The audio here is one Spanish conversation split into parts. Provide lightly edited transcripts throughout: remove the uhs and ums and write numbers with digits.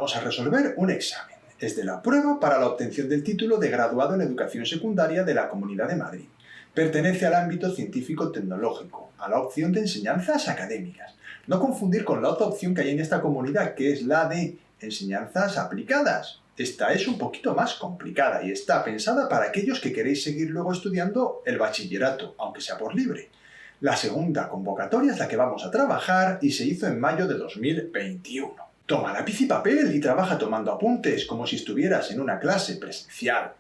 Vamos a resolver un examen. Es de la prueba para la obtención del título de graduado en Educación Secundaria de la Comunidad de Madrid. Pertenece al ámbito científico-tecnológico, a la opción de enseñanzas académicas. No confundir con la otra opción que hay en esta comunidad, que es la de enseñanzas aplicadas. Esta es un poquito más complicada y está pensada para aquellos que queréis seguir luego estudiando el bachillerato, aunque sea por libre. La segunda convocatoria es la que vamos a trabajar y se hizo en mayo de 2021. Toma lápiz y papel y trabaja tomando apuntes como si estuvieras en una clase presencial.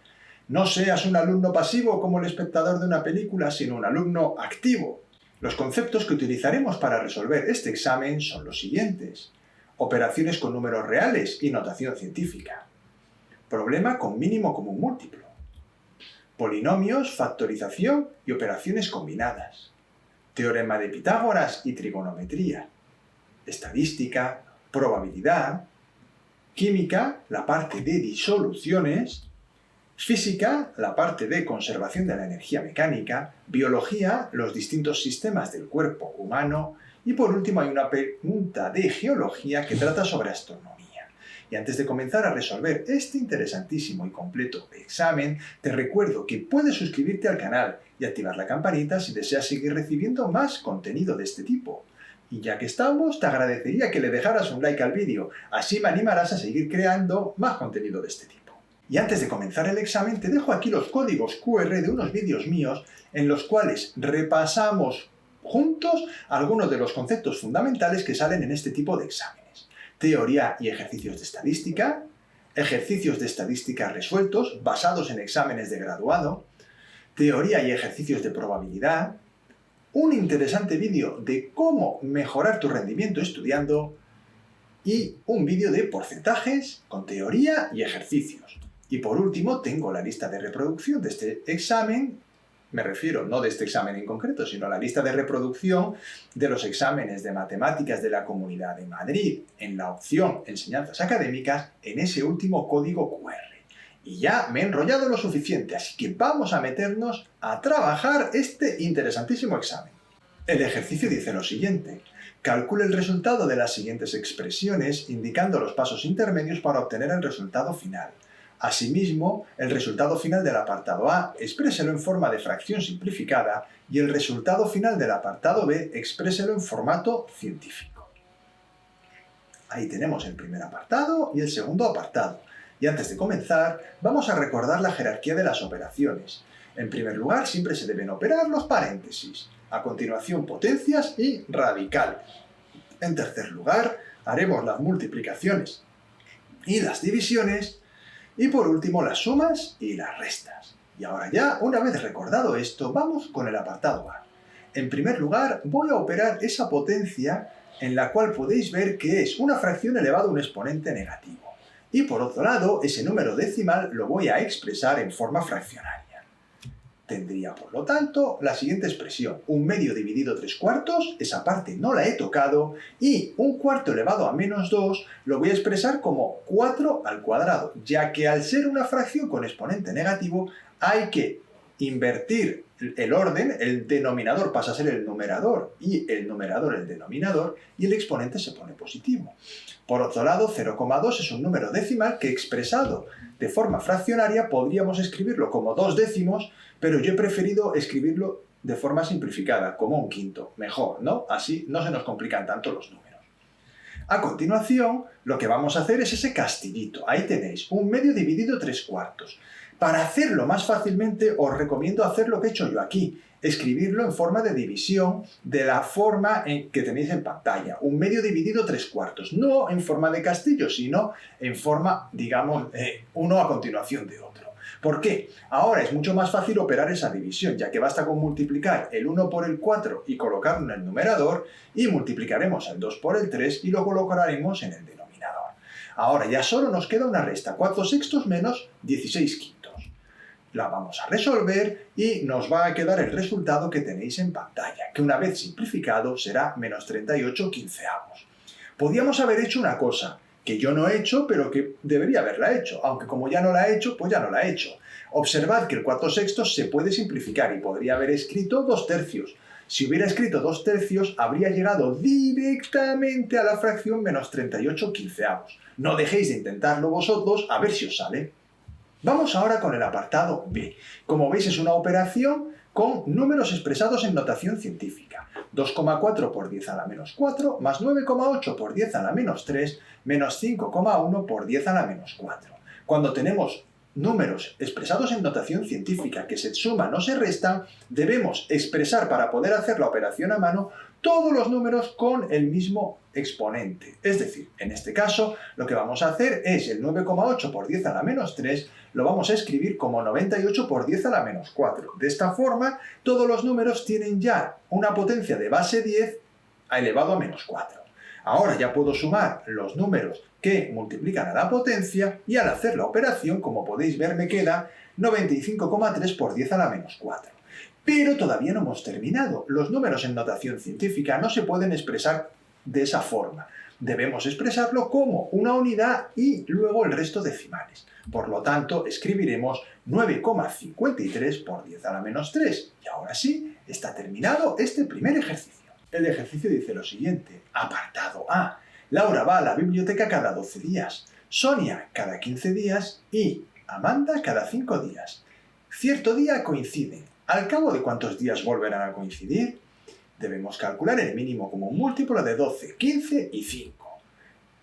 No seas un alumno pasivo como el espectador de una película, sino un alumno activo. Los conceptos que utilizaremos para resolver este examen son los siguientes: operaciones con números reales y notación científica, problema con mínimo común múltiplo, polinomios, factorización y operaciones combinadas, teorema de Pitágoras y trigonometría, estadística, probabilidad, química, la parte de disoluciones, física, la parte de conservación de la energía mecánica, biología, los distintos sistemas del cuerpo humano y por último hay una pregunta de geología que trata sobre astronomía. Y antes de comenzar a resolver este interesantísimo y completo examen, te recuerdo que puedes suscribirte al canal y activar la campanita si deseas seguir recibiendo más contenido de este tipo. Y ya que estamos, te agradecería que le dejaras un like al vídeo, así me animarás a seguir creando más contenido de este tipo. Y antes de comenzar el examen, te dejo aquí los códigos QR de unos vídeos míos en los cuales repasamos juntos algunos de los conceptos fundamentales que salen en este tipo de exámenes. Teoría y ejercicios de estadística resueltos basados en exámenes de graduado, teoría y ejercicios de probabilidad, un interesante vídeo de cómo mejorar tu rendimiento estudiando y un vídeo de porcentajes con teoría y ejercicios. Y por último tengo la lista de reproducción de este examen. Me refiero no de este examen en concreto, sino a la lista de reproducción de los exámenes de matemáticas de la Comunidad de Madrid en la opción Enseñanzas Académicas en ese último código QR. Y ya me he enrollado lo suficiente, así que vamos a meternos a trabajar este interesantísimo examen. El ejercicio dice lo siguiente: calcule el resultado de las siguientes expresiones indicando los pasos intermedios para obtener el resultado final. Asimismo, el resultado final del apartado A expréselo en forma de fracción simplificada y el resultado final del apartado B expréselo en formato científico. Ahí tenemos el primer apartado y el segundo apartado. Y antes de comenzar, vamos a recordar la jerarquía de las operaciones. En primer lugar, siempre se deben operar los paréntesis. A continuación, potencias y radicales. En tercer lugar, haremos las multiplicaciones y las divisiones. Y por último, las sumas y las restas. Y ahora ya, una vez recordado esto, vamos con el apartado A. En primer lugar, voy a operar esa potencia en la cual podéis ver que es una fracción elevada a un exponente negativo. Y por otro lado, ese número decimal lo voy a expresar en forma fraccionaria. Tendría, por lo tanto, la siguiente expresión: 1/2 dividido 3/4, esa parte no la he tocado, y 1/4 elevado a -2 lo voy a expresar como 4 al cuadrado, ya que al ser una fracción con exponente negativo hay que invertir el orden, el denominador pasa a ser el numerador y el numerador el denominador, y el exponente se pone positivo. Por otro lado, 0,2 es un número decimal que expresado de forma fraccionaria podríamos escribirlo como 2 décimos, pero yo he preferido escribirlo de forma simplificada, como 1/5. Mejor, ¿no? Así no se nos complican tanto los números. A continuación, lo que vamos a hacer es ese castillito. Ahí tenéis, 1/2 dividido 3/4. Para hacerlo más fácilmente, os recomiendo hacer lo que he hecho yo aquí, escribirlo en forma de división de la forma que tenéis en pantalla. 1/2 dividido 3/4. No en forma de castillo, sino en forma, digamos, uno a continuación de otro. ¿Por qué? Ahora es mucho más fácil operar esa división, ya que basta con multiplicar el 1 por el 4 y colocarlo en el numerador, y multiplicaremos el 2 por el 3 y lo colocaremos en el denominador. Ahora ya solo nos queda una resta: 4/6 menos 16/5. La vamos a resolver y nos va a quedar el resultado que tenéis en pantalla, que una vez simplificado será -38/15. Podríamos haber hecho una cosa que yo no he hecho, pero que debería haberla hecho, aunque como ya no la he hecho, pues ya no la he hecho. Observad que el 4/6 se puede simplificar y podría haber escrito 2/3, Si hubiera escrito 2/3, habría llegado directamente a la fracción menos 38/15. No dejéis de intentarlo vosotros a ver si os sale. Vamos ahora con el apartado B. Como veis, es una operación con números expresados en notación científica. 2,4 por 10 a la menos 4 más 9,8 por 10 a la menos 3 menos 5,1 por 10 a la menos 4. Cuando tenemos números expresados en notación científica que se suman o se restan, debemos expresar para poder hacer la operación a mano todos los números con el mismo exponente. Es decir, en este caso, lo que vamos a hacer es el 9,8 por 10 a la menos 3, lo vamos a escribir como 98 por 10 a la menos 4. De esta forma, todos los números tienen ya una potencia de base 10 elevado a menos 4. Ahora ya puedo sumar los números que multiplican a la potencia y al hacer la operación, como podéis ver, me queda 95,3 por 10 a la menos 4. Pero todavía no hemos terminado. Los números en notación científica no se pueden expresar de esa forma. Debemos expresarlo como una unidad y luego el resto decimales. Por lo tanto, escribiremos 9,53 por 10 a la menos 3. Y ahora sí, está terminado este primer ejercicio. El ejercicio dice lo siguiente. Apartado A. Laura va a la biblioteca cada 12 días. Sonia cada 15 días y Amanda cada 5 días. Cierto día coinciden. ¿Al cabo de cuántos días volverán a coincidir? Debemos calcular el mínimo común múltiplo de 12, 15 y 5.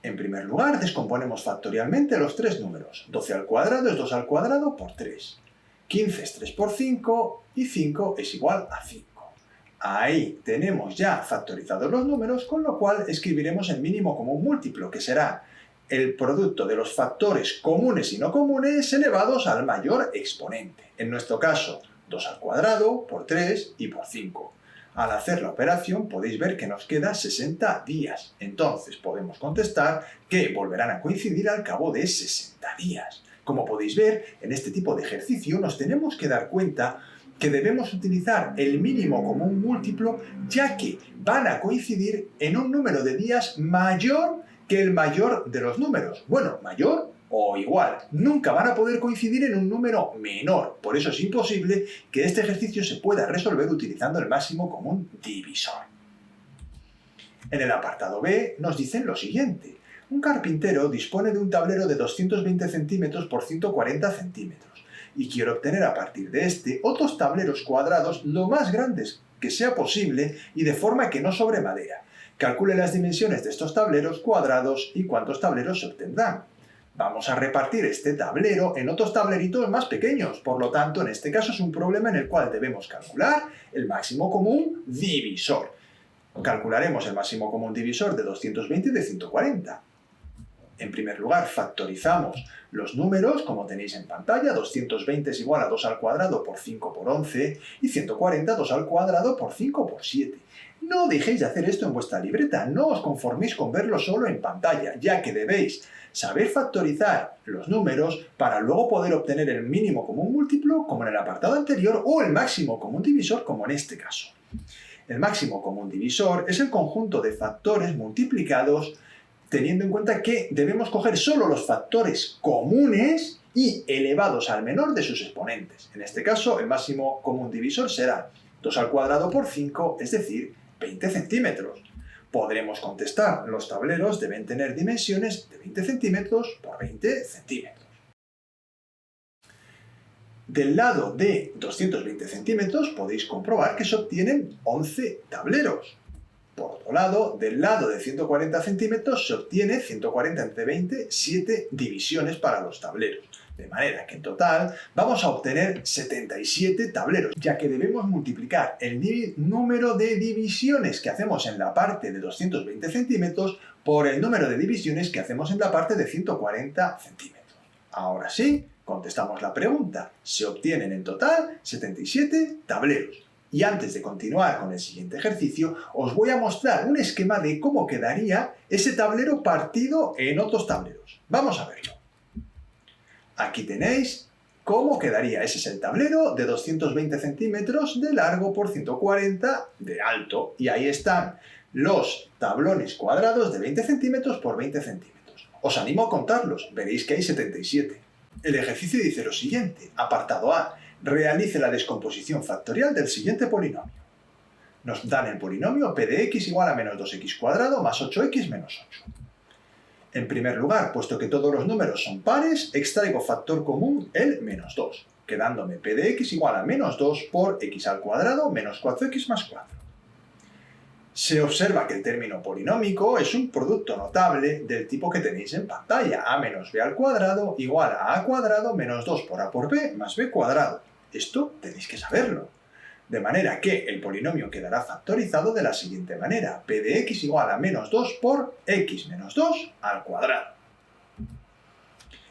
En primer lugar, descomponemos factorialmente los tres números. 12 al cuadrado es 2 al cuadrado por 3. 15 es 3 por 5 y 5 es igual a 5. Ahí tenemos ya factorizados los números, con lo cual escribiremos el mínimo común múltiplo, que será el producto de los factores comunes y no comunes elevados al mayor exponente. En nuestro caso, 2 al cuadrado por 3 y por 5. Al hacer la operación podéis ver que nos queda 60 días. Entonces podemos contestar que volverán a coincidir al cabo de 60 días. Como podéis ver, en este tipo de ejercicio nos tenemos que dar cuenta que debemos utilizar el mínimo común múltiplo, ya que van a coincidir en un número de días mayor que el mayor de los números. Bueno, mayor o igual. Nunca van a poder coincidir en un número menor. Por eso es imposible que este ejercicio se pueda resolver utilizando el máximo común divisor. En el apartado B nos dicen lo siguiente. Un carpintero dispone de un tablero de 220 centímetros por 140 centímetros y quiere obtener a partir de este otros tableros cuadrados lo más grandes que sea posible y de forma que no sobre madera. Calcule las dimensiones de estos tableros cuadrados y cuántos tableros se obtendrán. Vamos a repartir este tablero en otros tableritos más pequeños, por lo tanto, en este caso es un problema en el cual debemos calcular el máximo común divisor. Calcularemos el máximo común divisor de 220 y de 140. En primer lugar, factorizamos los números, como tenéis en pantalla. 220 es igual a 2 al cuadrado por 5 por 11 y 140 2 al cuadrado por 5 por 7. No dejéis de hacer esto en vuestra libreta, no os conforméis con verlo solo en pantalla, ya que debéis saber factorizar los números para luego poder obtener el mínimo común múltiplo, como en el apartado anterior, o el máximo común divisor, como en este caso. El máximo común divisor es el conjunto de factores multiplicados teniendo en cuenta que debemos coger solo los factores comunes y elevados al menor de sus exponentes. En este caso, el máximo común divisor será 2 al cuadrado por 5, es decir, 20 centímetros. Podremos contestar, los tableros deben tener dimensiones de 20 centímetros por 20 centímetros. Del lado de 220 centímetros podéis comprobar que se obtienen 11 tableros. Por otro lado, del lado de 140 centímetros se obtiene 140 entre 20, 7 divisiones para los tableros. De manera que en total vamos a obtener 77 tableros, ya que debemos multiplicar el número de divisiones que hacemos en la parte de 220 centímetros por el número de divisiones que hacemos en la parte de 140 centímetros. Ahora sí, contestamos la pregunta. Se obtienen en total 77 tableros. Y antes de continuar con el siguiente ejercicio, os voy a mostrar un esquema de cómo quedaría ese tablero partido en otros tableros. Vamos a verlo. Aquí tenéis cómo quedaría. Ese es el tablero de 220 centímetros de largo por 140 de alto. Y ahí están los tablones cuadrados de 20 centímetros por 20 centímetros. Os animo a contarlos, veréis que hay 77. El ejercicio dice lo siguiente. Apartado A. Realice la descomposición factorial del siguiente polinomio. Nos dan el polinomio p de x igual a menos 2x cuadrado más 8x menos 8. En primer lugar, puesto que todos los números son pares, extraigo factor común el menos 2, quedándome p de x igual a menos 2 por x al cuadrado menos 4x más 4. Se observa que el término polinómico es un producto notable del tipo que tenéis en pantalla, a menos b al cuadrado igual a cuadrado menos 2 por a por b más b cuadrado. Esto tenéis que saberlo. De manera que el polinomio quedará factorizado de la siguiente manera: p de x igual a menos 2 por x menos 2 al cuadrado.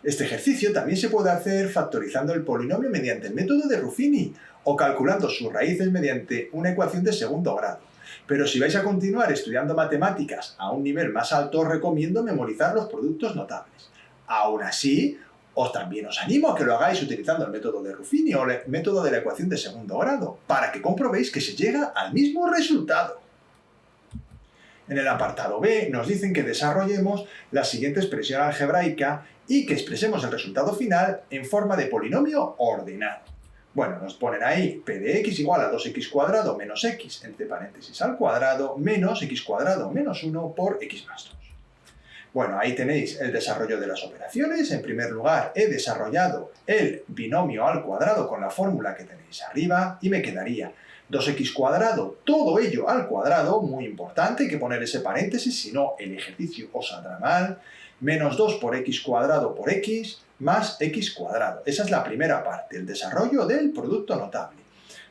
Este ejercicio también se puede hacer factorizando el polinomio mediante el método de Ruffini o calculando sus raíces mediante una ecuación de segundo grado. Pero si vais a continuar estudiando matemáticas a un nivel más alto, os recomiendo memorizar los productos notables. Aún así, también os animo a que lo hagáis utilizando el método de Ruffini o el método de la ecuación de segundo grado, para que comprobéis que se llega al mismo resultado. En el apartado B nos dicen que desarrollemos la siguiente expresión algebraica y que expresemos el resultado final en forma de polinomio ordenado. Bueno, nos ponen ahí p de x igual a 2x cuadrado menos x entre paréntesis al cuadrado menos x cuadrado menos 1 por x más 2. Bueno, ahí tenéis el desarrollo de las operaciones. En primer lugar, he desarrollado el binomio al cuadrado con la fórmula que tenéis arriba y me quedaría 2x cuadrado, todo ello al cuadrado, muy importante, hay que poner ese paréntesis, si no el ejercicio os saldrá mal, menos 2 por x cuadrado por x más x cuadrado. Esa es la primera parte, el desarrollo del producto notable.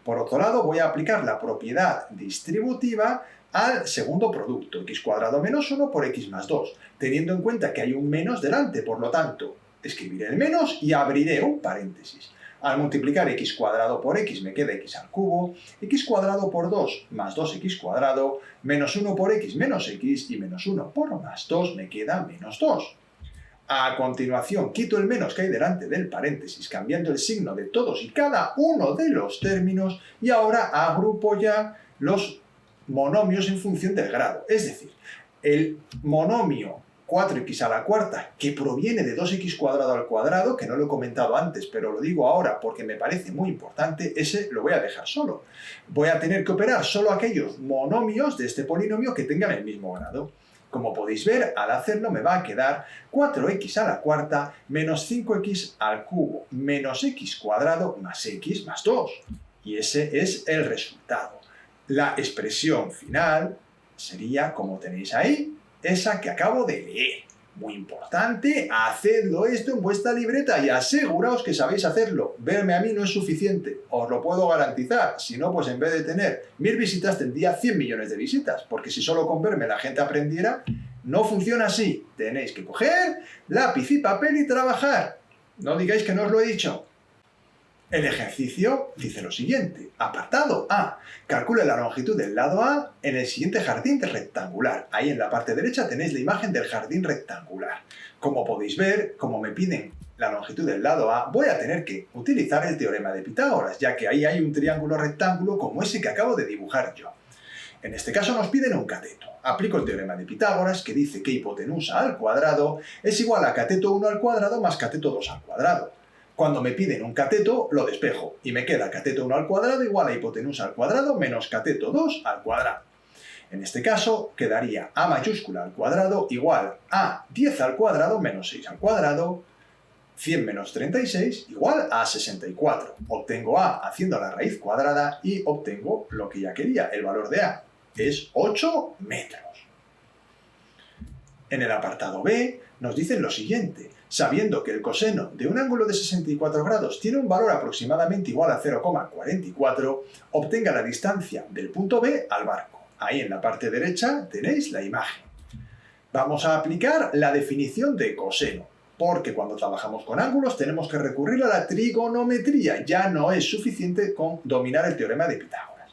Por otro lado, voy a aplicar la propiedad distributiva al segundo producto, x cuadrado menos 1 por x más 2, teniendo en cuenta que hay un menos delante, por lo tanto, escribiré el menos y abriré un paréntesis. Al multiplicar x cuadrado por x me queda x al cubo, x cuadrado por 2 más 2x cuadrado, menos 1 por x menos x y menos 1 por más 2 me queda menos 2. A continuación, quito el menos que hay delante del paréntesis, cambiando el signo de todos y cada uno de los términos, y ahora agrupo ya los monomios en función del grado. Es decir, el monomio 4x a la cuarta, que proviene de 2x cuadrado al cuadrado, que no lo he comentado antes, pero lo digo ahora porque me parece muy importante, ese lo voy a dejar solo. Voy a tener que operar solo aquellos monomios de este polinomio que tengan el mismo grado. Como podéis ver, al hacerlo me va a quedar 4x a la cuarta menos 5x al cubo menos x cuadrado más x más 2. Y ese es el resultado. La expresión final sería, como tenéis ahí, esa que acabo de leer. Muy importante, hacedlo esto en vuestra libreta y aseguraos que sabéis hacerlo. Verme a mí no es suficiente, os lo puedo garantizar. Si no, pues en vez de tener 1000 visitas, tendría 100 millones de visitas. Porque si solo con verme la gente aprendiera, no funciona así. Tenéis que coger lápiz y papel y trabajar. No digáis que no os lo he dicho. El ejercicio dice lo siguiente. Apartado A. Calcule la longitud del lado A en el siguiente jardín rectangular. Ahí en la parte derecha tenéis la imagen del jardín rectangular. Como podéis ver, como me piden la longitud del lado A, voy a tener que utilizar el teorema de Pitágoras, ya que ahí hay un triángulo rectángulo como ese que acabo de dibujar yo. En este caso nos piden un cateto. Aplico el teorema de Pitágoras, que dice que hipotenusa al cuadrado es igual a cateto 1 al cuadrado más cateto 2 al cuadrado. Cuando me piden un cateto, lo despejo y me queda cateto 1 al cuadrado igual a hipotenusa al cuadrado menos cateto 2 al cuadrado. En este caso, quedaría a mayúscula al cuadrado igual a 10 al cuadrado menos 6 al cuadrado, 100 menos 36 igual a 64. Obtengo a haciendo la raíz cuadrada y obtengo lo que ya quería, el valor de a. Es 8 metros. En el apartado B nos dicen lo siguiente. Sabiendo que el coseno de un ángulo de 64 grados tiene un valor aproximadamente igual a 0,44, obtenga la distancia del punto B al barco. Ahí en la parte derecha tenéis la imagen. Vamos a aplicar la definición de coseno, porque cuando trabajamos con ángulos tenemos que recurrir a la trigonometría. Ya no es suficiente con dominar el teorema de Pitágoras.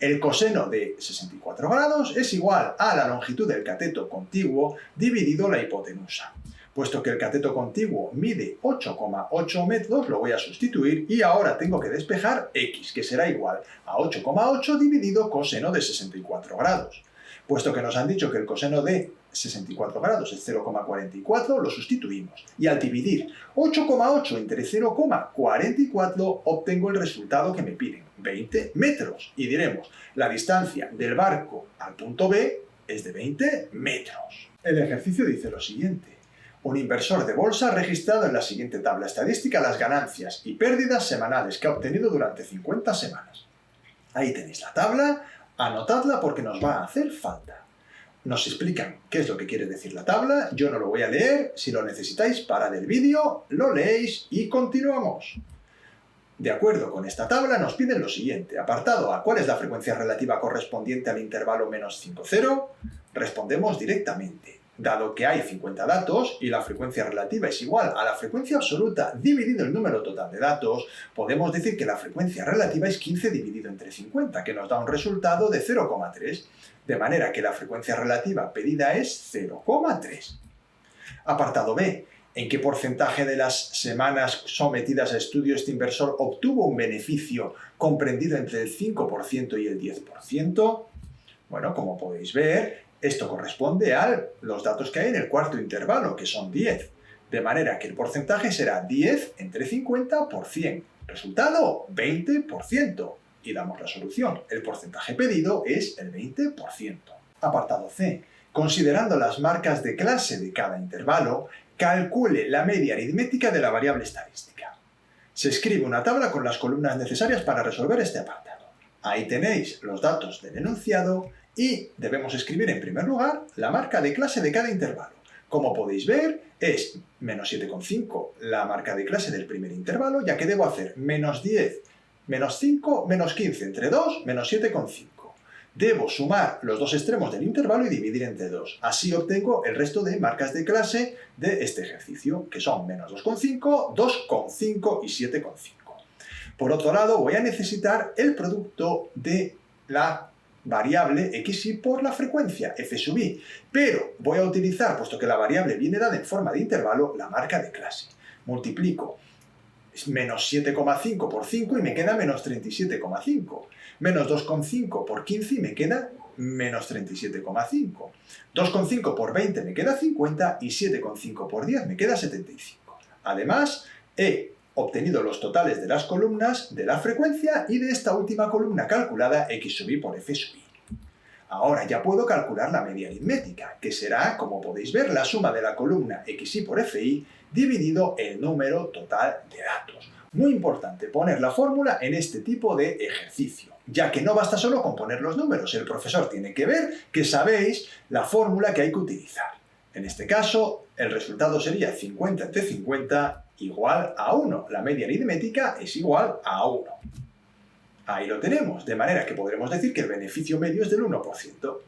El coseno de 64 grados es igual a la longitud del cateto contiguo dividido la hipotenusa. Puesto que el cateto contiguo mide 8,8 metros, lo voy a sustituir y ahora tengo que despejar x, que será igual a 8,8 dividido coseno de 64 grados. Puesto que nos han dicho que el coseno de 64 grados es 0,44, lo sustituimos. Y al dividir 8,8 entre 0,44 obtengo el resultado que me piden, 20 metros. Y diremos, la distancia del barco al punto B es de 20 metros. El ejercicio dice lo siguiente. Un inversor de bolsa ha registrado en la siguiente tabla estadística las ganancias y pérdidas semanales que ha obtenido durante 50 semanas. Ahí tenéis la tabla, anotadla porque nos va a hacer falta. Nos explican qué es lo que quiere decir la tabla, yo no lo voy a leer, si lo necesitáis parad el vídeo, lo leéis y continuamos. De acuerdo con esta tabla nos piden lo siguiente. Apartado A, ¿cuál es la frecuencia relativa correspondiente al intervalo menos 5, 0? Respondemos directamente. Dado que hay 50 datos y la frecuencia relativa es igual a la frecuencia absoluta dividido el número total de datos, podemos decir que la frecuencia relativa es 15 dividido entre 50, que nos da un resultado de 0,3, de manera que la frecuencia relativa pedida es 0,3. Apartado B. ¿En qué porcentaje de las semanas sometidas a estudio este inversor obtuvo un beneficio comprendido entre el 5% y el 10%? Bueno, como podéis ver, esto corresponde a los datos que hay en el cuarto intervalo, que son 10. De manera que el porcentaje será 10 entre 50 por 100. Resultado, 20%. Y damos la solución. El porcentaje pedido es el 20%. Apartado C. Considerando las marcas de clase de cada intervalo, calcule la media aritmética de la variable estadística. Se escribe una tabla con las columnas necesarias para resolver este apartado. Ahí tenéis los datos del enunciado y debemos escribir en primer lugar la marca de clase de cada intervalo. Como podéis ver, es menos 7,5 la marca de clase del primer intervalo, ya que debo hacer menos 10, menos 5, menos 15 entre 2, menos 7,5. Debo sumar los dos extremos del intervalo y dividir entre 2. Así obtengo el resto de marcas de clase de este ejercicio, que son menos 2,5, 2,5 y 7,5. Por otro lado, voy a necesitar el producto de la variable xy por la frecuencia, f sub i, pero voy a utilizar, puesto que la variable viene dada en forma de intervalo, la marca de clase. Multiplico menos 7,5 por 5 y me queda menos 37,5. Menos 2,5 por 15 y me queda menos 37,5. 2,5 por 20 me queda 50 y 7,5 por 10 me queda 75. Además, he obtenido los totales de las columnas de la frecuencia y de esta última columna calculada x sub i por f sub i. Ahora ya puedo calcular la media aritmética, que será, como podéis ver, la suma de la columna xy por fi dividido el número total de datos. Muy importante poner la fórmula en este tipo de ejercicio, ya que no basta solo con poner los números, el profesor tiene que ver que sabéis la fórmula que hay que utilizar. En este caso, el resultado sería 50 entre 50 igual a 1. La media aritmética es igual a 1. Ahí lo tenemos, de manera que podremos decir que el beneficio medio es del 1%.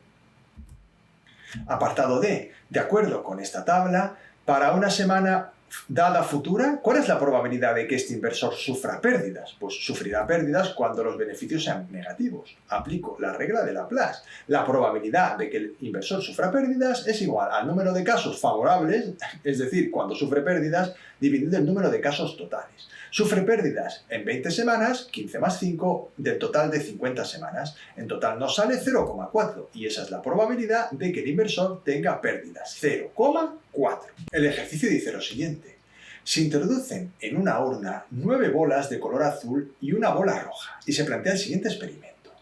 Apartado D. De acuerdo con esta tabla, para una semana dada futura, ¿cuál es la probabilidad de que este inversor sufra pérdidas? Pues sufrirá pérdidas cuando los beneficios sean negativos. Aplico la regla de Laplace. La probabilidad de que el inversor sufra pérdidas es igual al número de casos favorables, es decir, cuando sufre pérdidas, dividido el número de casos totales. Sufre pérdidas en 20 semanas, 15 más 5, del total de 50 semanas. En total nos sale 0,4 y esa es la probabilidad de que el inversor tenga pérdidas, 0,4. El ejercicio dice lo siguiente. Se introducen en una urna 9 bolas de color azul y una bola roja y se plantea el siguiente experimento.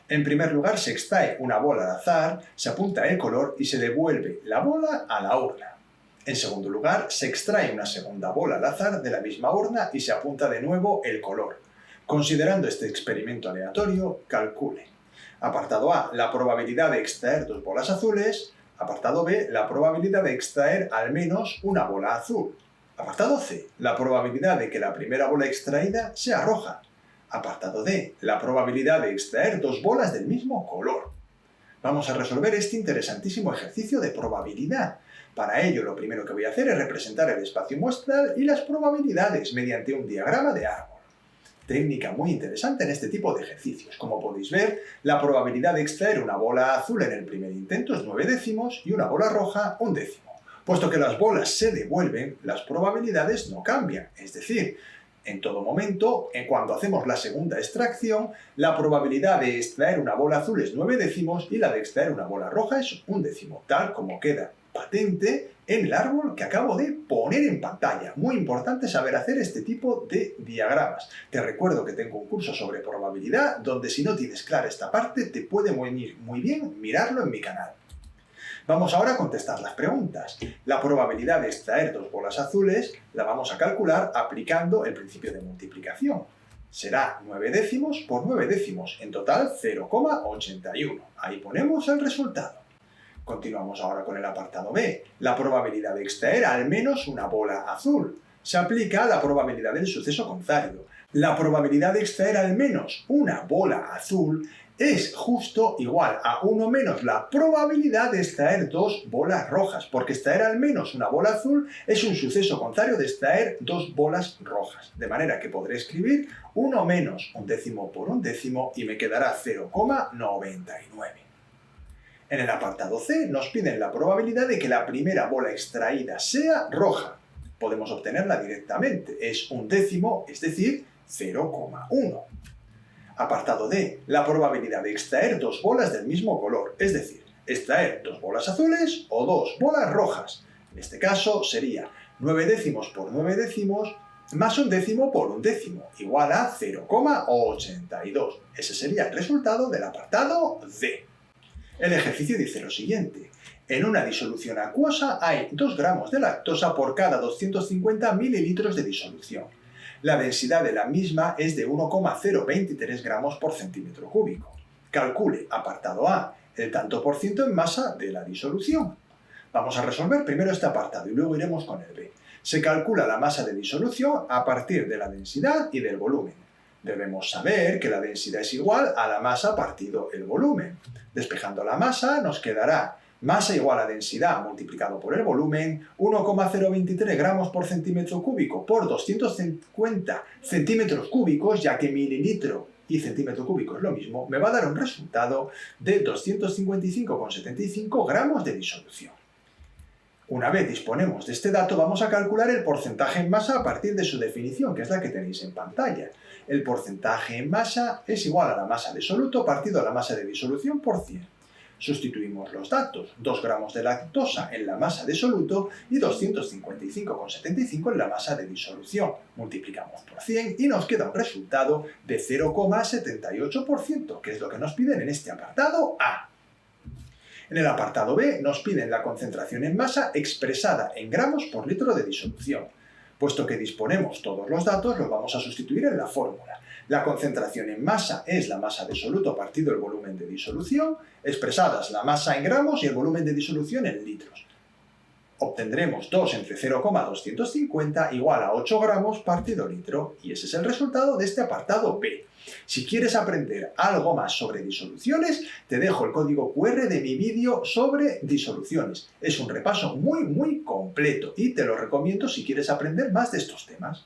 En primer lugar se extrae una bola al azar, se apunta el color y se devuelve la bola a la urna. En segundo lugar, se extrae una segunda bola al azar de la misma urna y se apunta de nuevo el color. Considerando este experimento aleatorio, calcule. Apartado A, la probabilidad de extraer 2 bolas azules. Apartado B, la probabilidad de extraer al menos una bola azul. Apartado C, la probabilidad de que la primera bola extraída sea roja. Apartado D, la probabilidad de extraer 2 bolas del mismo color. Vamos a resolver este interesantísimo ejercicio de probabilidad. Para ello, lo primero que voy a hacer es representar el espacio muestral y las probabilidades mediante un diagrama de árbol. Técnica muy interesante en este tipo de ejercicios. Como podéis ver, la probabilidad de extraer una bola azul en el primer intento es 9 décimos y una bola roja 1 décimo. Puesto que las bolas se devuelven, las probabilidades no cambian. Es decir, En todo momento, cuando hacemos la segunda extracción, la probabilidad de extraer una bola azul es 9 décimos y la de extraer una bola roja es 1 décimo, tal como queda patente en el árbol que acabo de poner en pantalla. Muy importante saber hacer este tipo de diagramas. Te recuerdo que tengo un curso sobre probabilidad, donde si no tienes clara esta parte, te puede venir muy bien mirarlo en mi canal. Vamos ahora a contestar las preguntas. La probabilidad de extraer 2 bolas azules la vamos a calcular aplicando el principio de multiplicación. Será 9 décimos por 9 décimos, en total 0,81. Ahí ponemos el resultado. Continuamos ahora con el apartado B. La probabilidad de extraer al menos una bola azul. Se aplica a la probabilidad del suceso contrario. La probabilidad de extraer al menos una bola azul es justo igual a 1 menos la probabilidad de extraer 2 bolas rojas, porque extraer al menos una bola azul es un suceso contrario de extraer 2 bolas rojas. De manera que podré escribir 1 menos 1 décimo por 1 décimo y me quedará 0,99. En el apartado C nos piden la probabilidad de que la primera bola extraída sea roja. Podemos obtenerla directamente. Es 1 décimo, es decir, 0,1. Apartado D. La probabilidad de extraer 2 bolas del mismo color, es decir, extraer 2 bolas azules o 2 bolas rojas. En este caso sería 9 décimos por 9 décimos más 1 décimo por 1 décimo, igual a 0,82. Ese sería el resultado del apartado D. El ejercicio dice lo siguiente. En una disolución acuosa hay 2 gramos de lactosa por cada 250 mililitros de disolución. La densidad de la misma es de 1,023 gramos por centímetro cúbico. Calcule, apartado A, el tanto por ciento en masa de la disolución. Vamos a resolver primero este apartado y luego iremos con el B. Se calcula la masa de disolución a partir de la densidad y del volumen. Debemos saber que la densidad es igual a la masa partido el volumen. Despejando la masa nos quedará masa igual a densidad multiplicado por el volumen, 1,023 gramos por centímetro cúbico por 250 centímetros cúbicos, ya que mililitro y centímetro cúbico es lo mismo, me va a dar un resultado de 255,75 gramos de disolución. Una vez disponemos de este dato, vamos a calcular el porcentaje en masa a partir de su definición, que es la que tenéis en pantalla. El porcentaje en masa es igual a la masa de soluto partido a la masa de disolución por 100. Sustituimos los datos, 2 gramos de lactosa en la masa de soluto y 255,75 en la masa de disolución. Multiplicamos por 100 y nos queda un resultado de 0,78%, que es lo que nos piden en este apartado A. En el apartado B nos piden la concentración en masa expresada en gramos por litro de disolución. Puesto que disponemos todos los datos, los vamos a sustituir en la fórmula. La concentración en masa es la masa de soluto partido el volumen de disolución, expresadas la masa en gramos y el volumen de disolución en litros. Obtendremos 2 entre 0,250 igual a 8 gramos partido litro, y ese es el resultado de este apartado B. Si quieres aprender algo más sobre disoluciones, te dejo el código QR de mi vídeo sobre disoluciones. Es un repaso muy completo y te lo recomiendo si quieres aprender más de estos temas.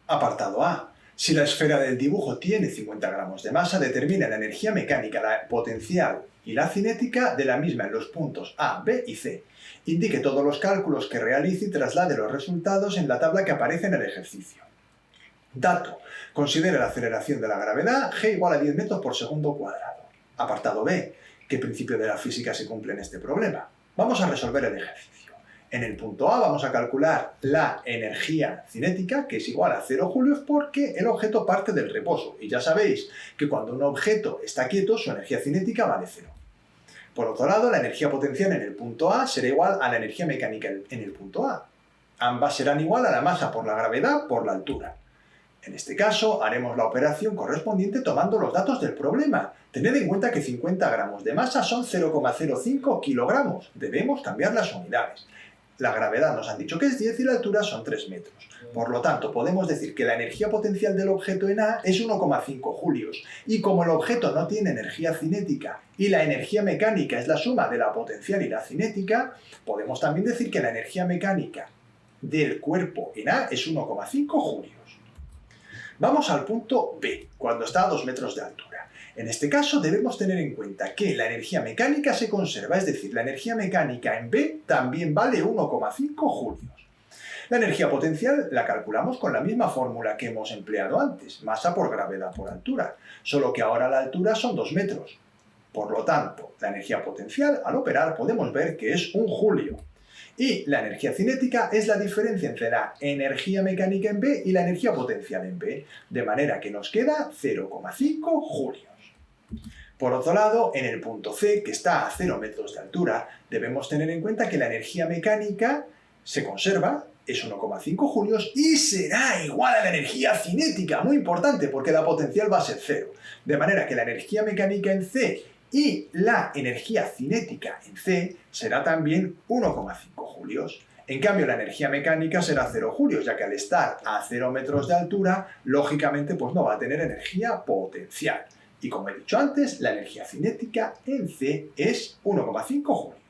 Apartado A. Si la esfera del dibujo tiene 50 gramos de masa, determina la energía mecánica, la potencial y la cinética de la misma en los puntos A, B y C. Indique todos los cálculos que realice y traslade los resultados en la tabla que aparece en el ejercicio. Dato. Considere la aceleración de la gravedad g igual a 10 metros por segundo cuadrado. Apartado B. ¿Qué principio de la física se cumple en este problema? Vamos a resolver el ejercicio. En el punto A vamos a calcular la energía cinética, que es igual a 0 julios porque el objeto parte del reposo. Y ya sabéis que cuando un objeto está quieto, su energía cinética vale 0. Por otro lado, la energía potencial en el punto A será igual a la energía mecánica en el punto A. Ambas serán igual a la masa por la gravedad por la altura. En este caso, haremos la operación correspondiente tomando los datos del problema. Tened en cuenta que 50 gramos de masa son 0,05 kilogramos. Debemos cambiar las unidades. La gravedad nos han dicho que es 10 y la altura son 3 metros. Por lo tanto, podemos decir que la energía potencial del objeto en A es 1,5 julios. Y como el objeto no tiene energía cinética y la energía mecánica es la suma de la potencial y la cinética, podemos también decir que la energía mecánica del cuerpo en A es 1,5 julios. Vamos al punto B, cuando está a 2 metros de altura. En este caso debemos tener en cuenta que la energía mecánica se conserva, es decir, la energía mecánica en B también vale 1,5 julios. La energía potencial la calculamos con la misma fórmula que hemos empleado antes, masa por gravedad por altura, solo que ahora la altura son 2 metros. Por lo tanto, la energía potencial al operar podemos ver que es 1 julio. Y la energía cinética es la diferencia entre la energía mecánica en B y la energía potencial en B, de manera que nos queda 0,5 julios. Por otro lado, en el punto C, que está a 0 metros de altura, debemos tener en cuenta que la energía mecánica se conserva, es 1,5 julios, y será igual a la energía cinética, muy importante, porque la potencial va a ser 0. De manera que la energía mecánica en C y la energía cinética en C será también 1,5 julios. En cambio, la energía mecánica será 0 julios, ya que al estar a 0 metros de altura, lógicamente pues no va a tener energía potencial. Y como he dicho antes, la energía cinética en C es 1,5 julios.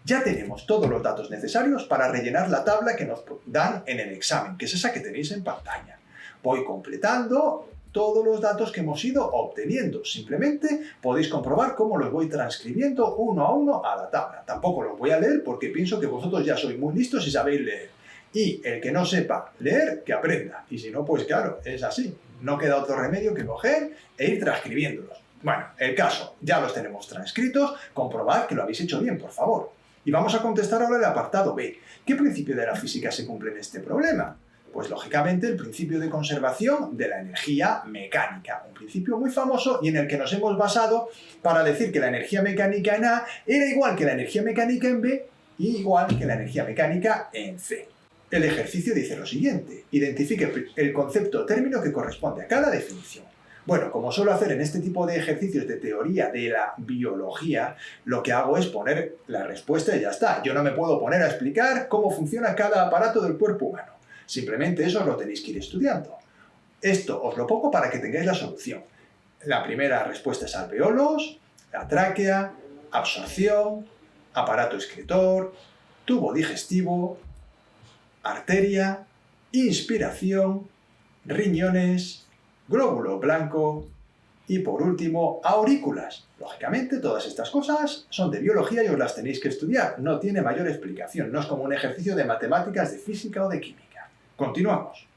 Ya tenemos todos los datos necesarios para rellenar la tabla que nos dan en el examen, que es esa que tenéis en pantalla. Voy completando todos los datos que hemos ido obteniendo. Simplemente podéis comprobar cómo los voy transcribiendo uno a uno a la tabla. Tampoco los voy a leer porque pienso que vosotros ya sois muy listos y sabéis leer. Y el que no sepa leer, que aprenda. Y si no, pues claro, es así. No queda otro remedio que coger e ir transcribiéndolos. Bueno, el caso, ya los tenemos transcritos. Comprobad que lo habéis hecho bien, por favor. Y vamos a contestar ahora el apartado B. ¿Qué principio de la física se cumple en este problema? Pues lógicamente el principio de conservación de la energía mecánica, un principio muy famoso y en el que nos hemos basado para decir que la energía mecánica en A era igual que la energía mecánica en B y igual que la energía mecánica en C. El ejercicio dice lo siguiente: identifique el concepto o término que corresponde a cada definición. Bueno, como suelo hacer en este tipo de ejercicios de teoría de la biología, lo que hago es poner la respuesta y ya está. Yo no me puedo poner a explicar cómo funciona cada aparato del cuerpo humano. Simplemente eso os lo tenéis que ir estudiando. Esto os lo pongo para que tengáis la solución. La primera respuesta es alveolos, la tráquea, absorción, aparato excretor, tubo digestivo, arteria, inspiración, riñones, glóbulo blanco y por último aurículas. Lógicamente todas estas cosas son de biología y os las tenéis que estudiar. No tiene mayor explicación, no es como un ejercicio de matemáticas, de física o de química. Continuamos.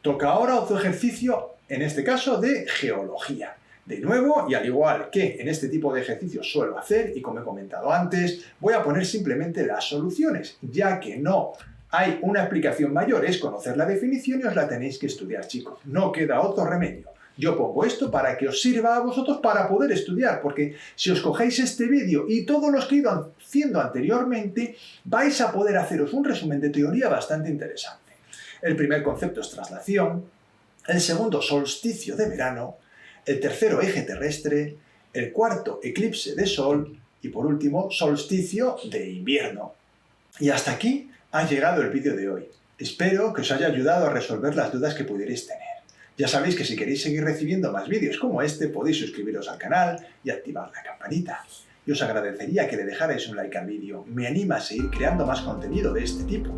Toca ahora otro ejercicio, en este caso de geología. De nuevo, y al igual que en este tipo de ejercicios suelo hacer, y como he comentado antes, voy a poner simplemente las soluciones, ya que no hay una explicación mayor, es conocer la definición y os la tenéis que estudiar, chicos. No queda otro remedio. Yo pongo esto para que os sirva a vosotros para poder estudiar, porque si os cogéis este vídeo y todos los que he ido haciendo anteriormente, vais a poder haceros un resumen de teoría bastante interesante. El primer concepto es traslación, el segundo solsticio de verano, el tercero eje terrestre, el cuarto eclipse de sol y por último solsticio de invierno. Y hasta aquí ha llegado el vídeo de hoy. Espero que os haya ayudado a resolver las dudas que pudierais tener. Ya sabéis que si queréis seguir recibiendo más vídeos como este, podéis suscribiros al canal y activar la campanita. Y os agradecería que le dejarais un like al vídeo. Me anima a seguir creando más contenido de este tipo.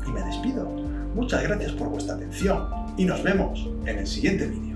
Y me despido. Muchas gracias por vuestra atención y nos vemos en el siguiente vídeo.